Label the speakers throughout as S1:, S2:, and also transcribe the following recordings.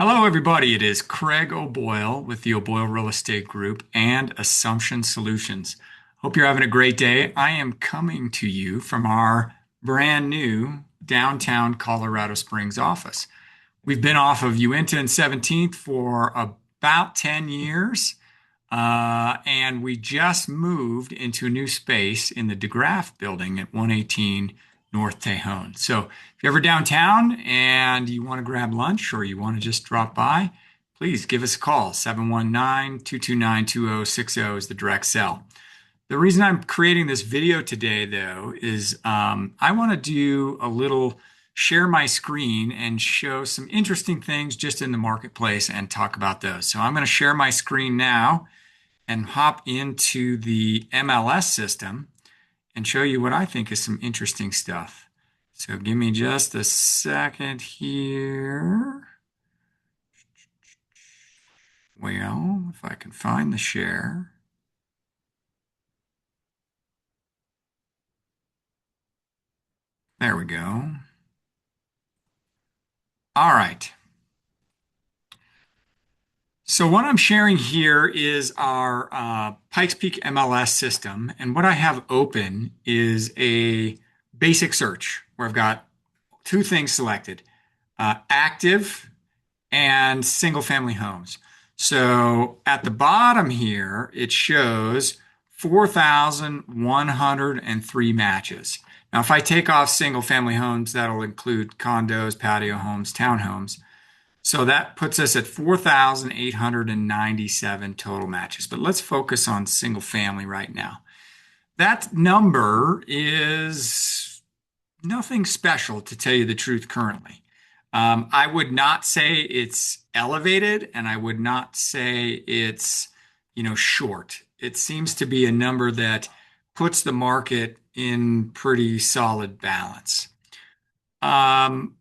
S1: Hello, everybody. It is Craig O'Boyle with the O'Boyle Real Estate Group and Assumption Solutions. Hope you're having a great day. I am coming to you from our brand new downtown Colorado Springs office. We've been off of Uinta and 17th for about 10 years, and we just moved into a new space in the DeGraff building at 118 North Tejon. So if you're ever downtown and you want to grab lunch or you want to just drop by, please give us a call. 719-229-2060 is the direct cell. The reason I'm creating this video today, though, is I want to do a little share my screen and show some interesting things just in the marketplace and talk about those. So I'm going to share my screen now and hop into the MLS system and show you what I think is some interesting stuff. So give me just a second here. Well, if I can find the share. There we go. All right. So what I'm sharing here is our Pikes Peak MLS system. And what I have open is a basic search where I've got two things selected, active and single family homes. So at the bottom here, it shows 4,103 matches. Now, if I take off single family homes, that'll include condos, patio homes, townhomes. So that puts us at 4,897 total matches. But let's focus on single family right now. That number is nothing special, to tell you the truth, currently. I would not say it's elevated, and I would not say it's, short. It seems to be a number that puts the market in pretty solid balance. Um,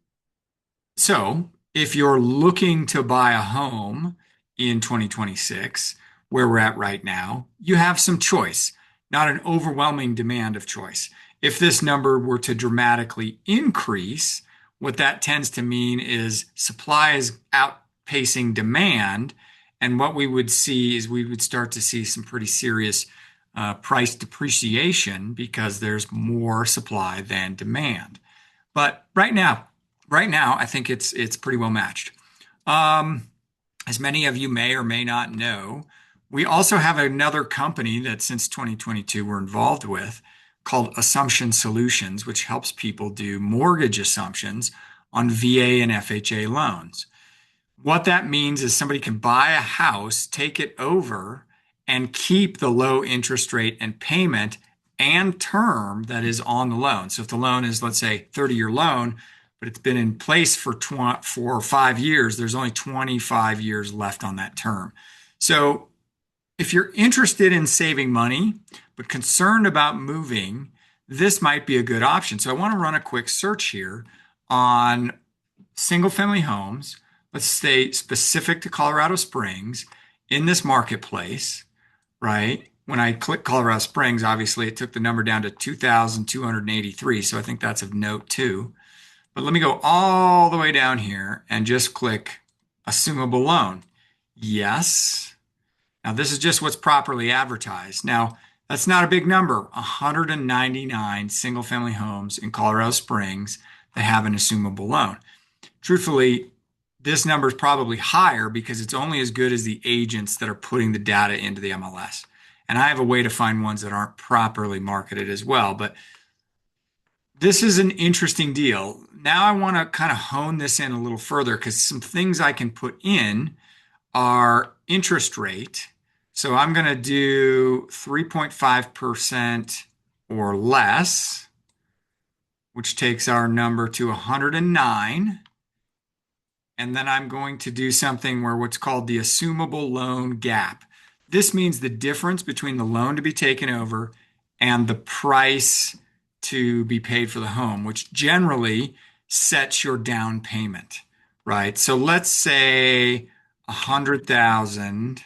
S1: so if you're looking to buy a home in 2026, where we're at right now, you have some choice, not an overwhelming demand of choice. If this number were to dramatically increase, what that tends to mean is supply is outpacing demand. And what we would see is we would start to see some pretty serious price depreciation because there's more supply than demand. But right now, I think it's pretty well matched. As many of you may or may not know, we also have another company that since 2022 we're involved with called Assumption Solutions, which helps people do mortgage assumptions on VA and FHA loans. What that means is somebody can buy a house, take it over, and keep the low interest rate and payment and term that is on the loan. So if the loan is, let's say, 30-year loan, but it's been in place for 4 or 5 years, there's only 25 years left on that term. So if you're interested in saving money, but concerned about moving, this might be a good option. So I want to run a quick search here on single family homes. Let's stay specific to Colorado Springs in this marketplace, right? When I click Colorado Springs, obviously it took the number down to 2,283. So I think that's of note too. But let me go all the way down here and just click assumable loan. Yes. Now this is just what's properly advertised. Now that's not a big number. 199 single family homes in Colorado Springs that have an assumable loan. Truthfully, this number is probably higher because it's only as good as the agents that are putting the data into the MLS. And I have a way to find ones that aren't properly marketed as well. But this is an interesting deal. Now I want to kind of hone this in a little further because some things I can put in are interest rate. So I'm going to do 3.5% or less, which takes our number to 109. And then I'm going to do something where what's called the assumable loan gap. This means the difference between the loan to be taken over and the price to be paid for the home, which generally sets your down payment, right? So let's say 100,000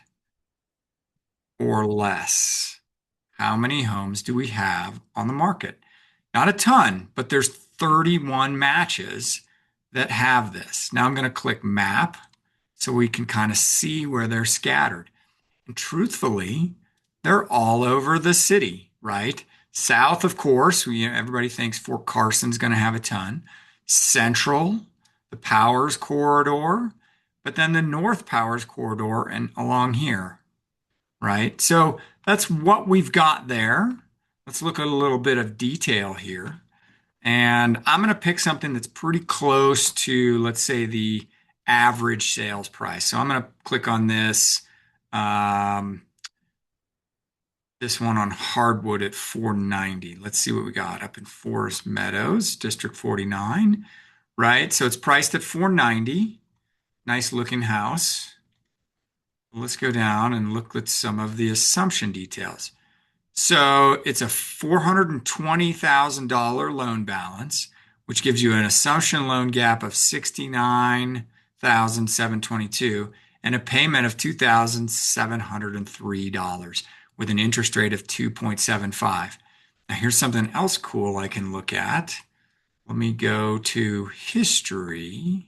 S1: or less. How many homes do we have on the market? Not a ton, but there's 31 matches that have this. Now I'm going to click map so we can kind of see where they're scattered. And truthfully, they're all over the city, right? South, of course, everybody thinks Fort Carson's going to have a ton. Central, the Powers Corridor, but then the North Powers Corridor and along here, right? So that's what we've got there. Let's look at a little bit of detail here. And I'm going to pick something that's pretty close to, let's say, the average sales price. So I'm going to click on this. Um, this one on hardwood at 490. Let's see what we got up in Forest Meadows, District 49, right? So it's priced at 490. Nice looking house. Let's go down and look at some of the assumption details. So it's a $420,000 loan balance, which gives you an assumption loan gap of 69,722 and a payment of $2,703 with an interest rate of 2.75. Now here's something else cool I can look at. Let me go to history.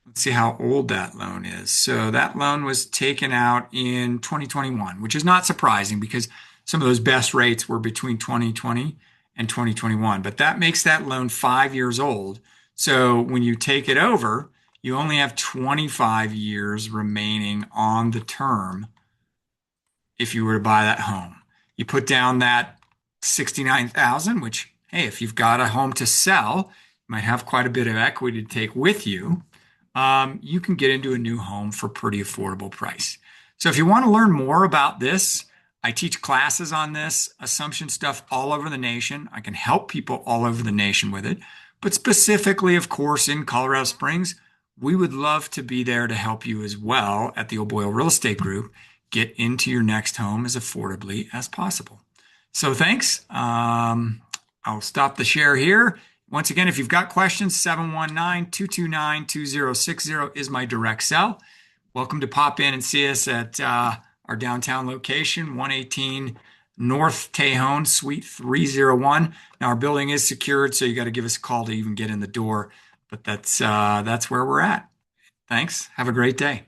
S1: Let's see how old that loan is. So that loan was taken out in 2021, which is not surprising because some of those best rates were between 2020 and 2021. But that makes that loan 5 years old. So when you take it over, you only have 25 years remaining on the term if you were to buy that home. You put down that 69,000, which, hey, if you've got a home to sell, you might have quite a bit of equity to take with you. You can get into a new home for pretty affordable price. So if you want to learn more about this, I teach classes on this assumption stuff all over the nation. I can help people all over the nation with it. But specifically, of course, in Colorado Springs, we would love to be there to help you as well at the O'Boyle Real Estate Group get into your next home as affordably as possible. So thanks. I'll stop the share here. Once again, if you've got questions, 719-229-2060 is my direct cell. Welcome to pop in and see us at our downtown location, 118 North Tejon, Suite 301. Now, our building is secured, so you got to give us a call to even get in the door, but that's where we're at. Thanks. Have a great day.